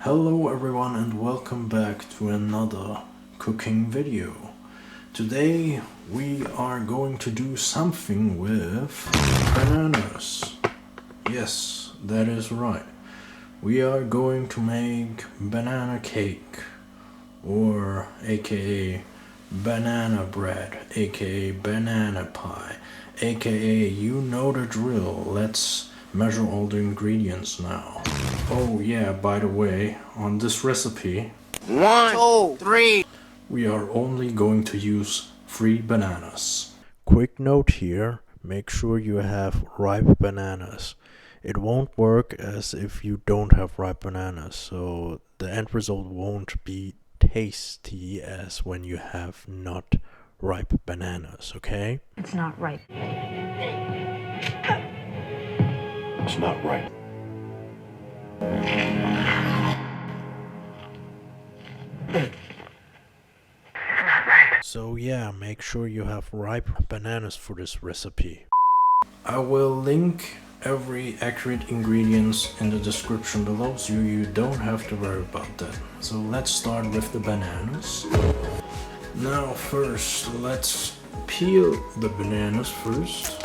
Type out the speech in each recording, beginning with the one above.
Hello everyone and welcome back to another cooking video. Today we are going to do something with bananas. Yes, that is right. We are going to make banana cake, or aka banana bread, aka banana pie, aka you know the drill. Let's measure all the ingredients now. Oh yeah, by the way, on this recipe, 1, 2, 3. we are only going to use 3 bananas. Quick note here, make sure you have ripe bananas. It won't work as if you don't have ripe bananas, so the end result won't be tasty as when you have not ripe bananas, okay? It's not right. It's not right. So yeah, make sure you have ripe bananas for this recipe. I will link every accurate ingredients in the description below, so you don't have to worry about that. So let's start with the bananas. Now first, let's peel the bananas first.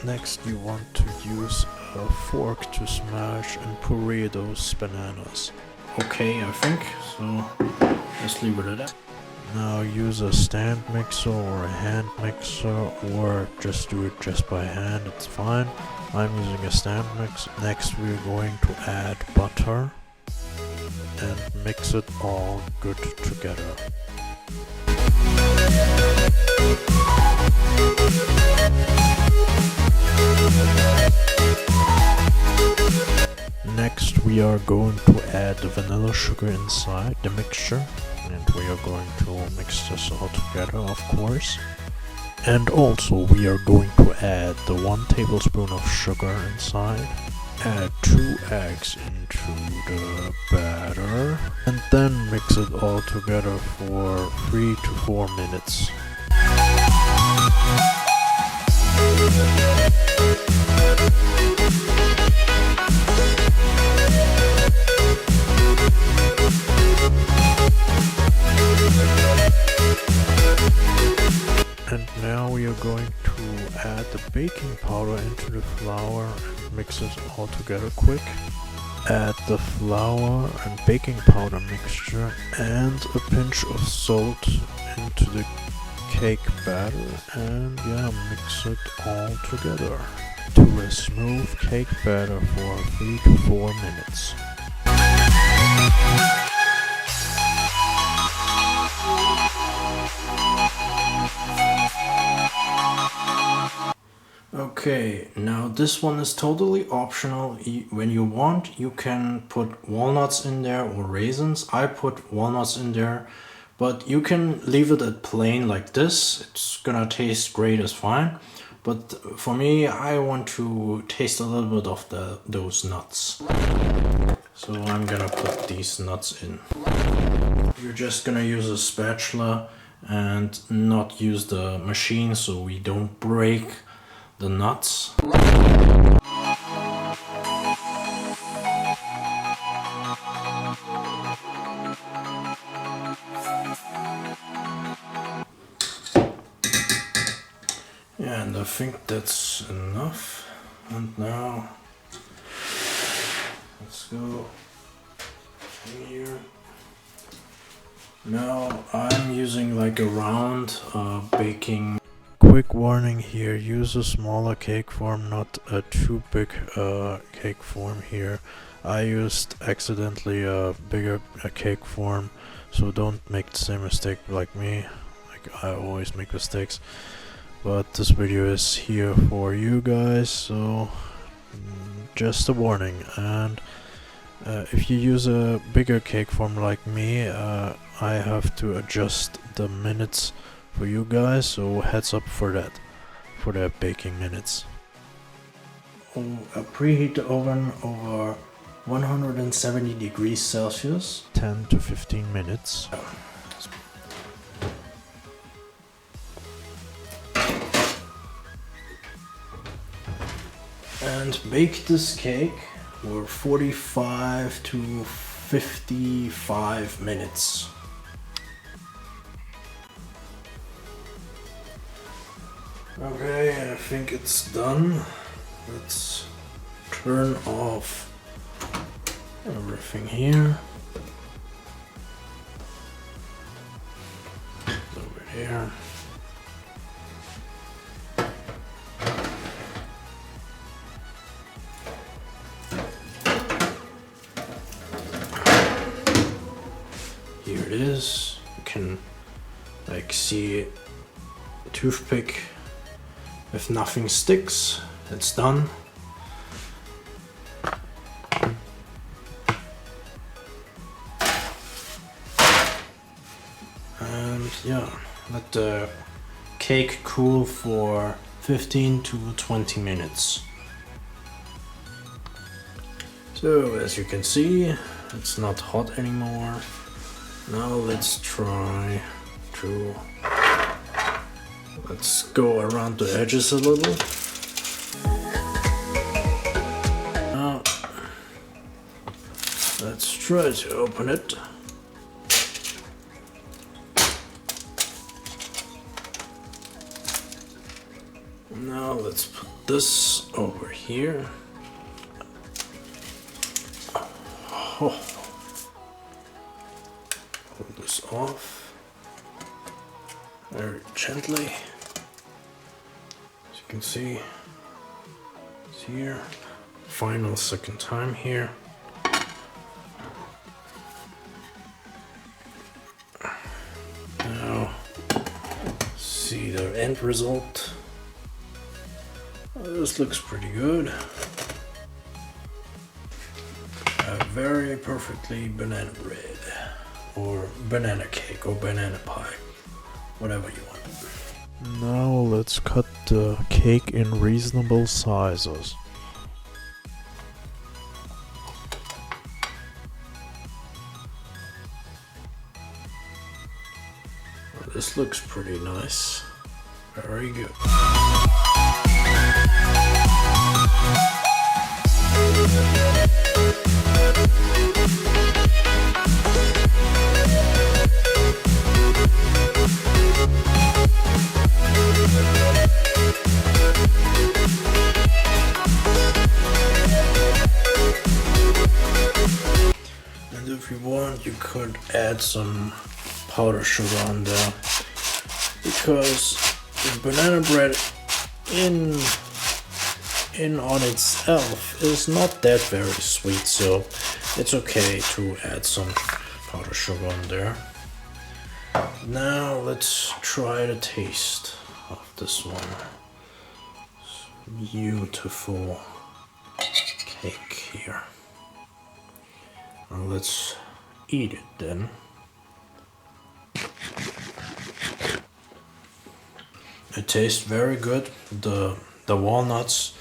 Next you want to use a fork to smash and puree those bananas. Okay, I think, so let's leave it at that. Now use a stand mixer or a hand mixer, or just do it just by hand, it's fine. I'm using a stand mixer. Next we're going to add butter and mix it all good together. Next we are going to add the vanilla sugar inside the mixture, and we are going to mix this all together, of course. And also we are going to add the 1 tablespoon of sugar inside. Add 2 eggs into the batter and then mix it all together for 3 to 4 minutes. And now we are going to add the baking powder into the flour and mix it all together quick. Add the flour and baking powder mixture and a pinch of salt into the cake batter, and yeah, mix it all together to a smooth cake batter for 3 to 4 minutes. Okay, now this one is totally optional. When you want, you can put walnuts in there or raisins. I put walnuts in there, but you can leave it at plain like this. It's gonna taste great, as fine. But for me, I want to taste a little bit of those nuts. So I'm gonna put these nuts in. You're just gonna use a spatula and not use the machine so we don't break the nuts. And I think that's enough. And now let's go here. Now I'm using like a round baking. Quick warning here, use a smaller cake form, not a too big cake form here. I used accidentally a bigger cake form, so don't make the same mistake like me. Like I always make mistakes. But this video is here for you guys, so just a warning. And if you use a bigger cake form like me, I have to adjust the minutes for you guys, so heads up for that, for the baking minutes. Preheat the oven over 170 degrees Celsius, 10 to 15 minutes. and bake this cake for 45 to 55 minutes. Okay, I think it's done. Let's turn off everything here. Over here. Here it is. You can like see a toothpick. If nothing sticks, it's done. And yeah, let the cake cool for 15 to 20 minutes. So as you can see, it's not hot anymore. Now let's go around the edges a little. Now let's try to open it. Now let's put this over here. Oh. Pull this off very gently. As you can see, it's here. Final second time here. Now, see the end result. This looks pretty good. A very perfectly banana bread, or banana cake, or banana pie, whatever you want. Now let's cut the cake in reasonable sizes. This looks pretty nice. Very good. And if you want, you could add some powdered sugar on there, because the banana bread in on itself is not that very sweet, so it's okay to add some powdered sugar on there. Now let's try the taste of this one. Beautiful cake here. Now let's eat it then. It tastes very good. The walnuts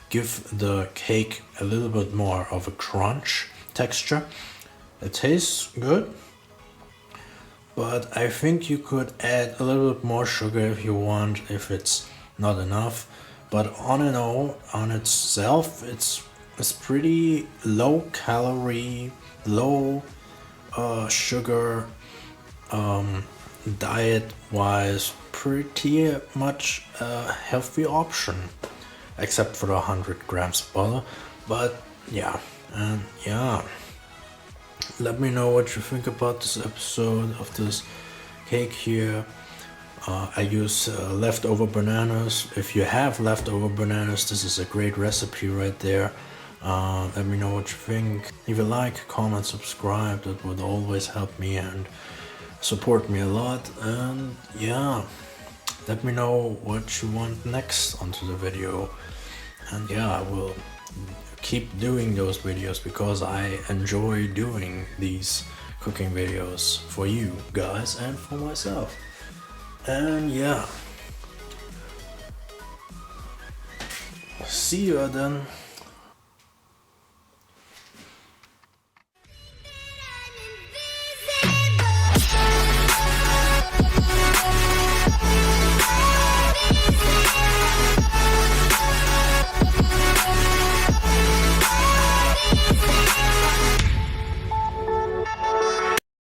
give the cake a little bit more of a crunch texture. It tastes good, but I think you could add a little bit more sugar if you want, if it's not enough. But on itself, it's pretty low calorie, low sugar, diet wise, pretty much a healthy option, except for the 100 grams of butter. But yeah, and yeah, let me know what you think about this episode of this cake here. I use leftover bananas. If you have leftover bananas, this is a great recipe right there. Let me know what you think. Leave a like, comment, subscribe. That would always help me and support me a lot. And yeah, let me know what you want next onto the video. And yeah, I will keep doing those videos because I enjoy doing these cooking videos for you guys and for myself. And yeah, see you then.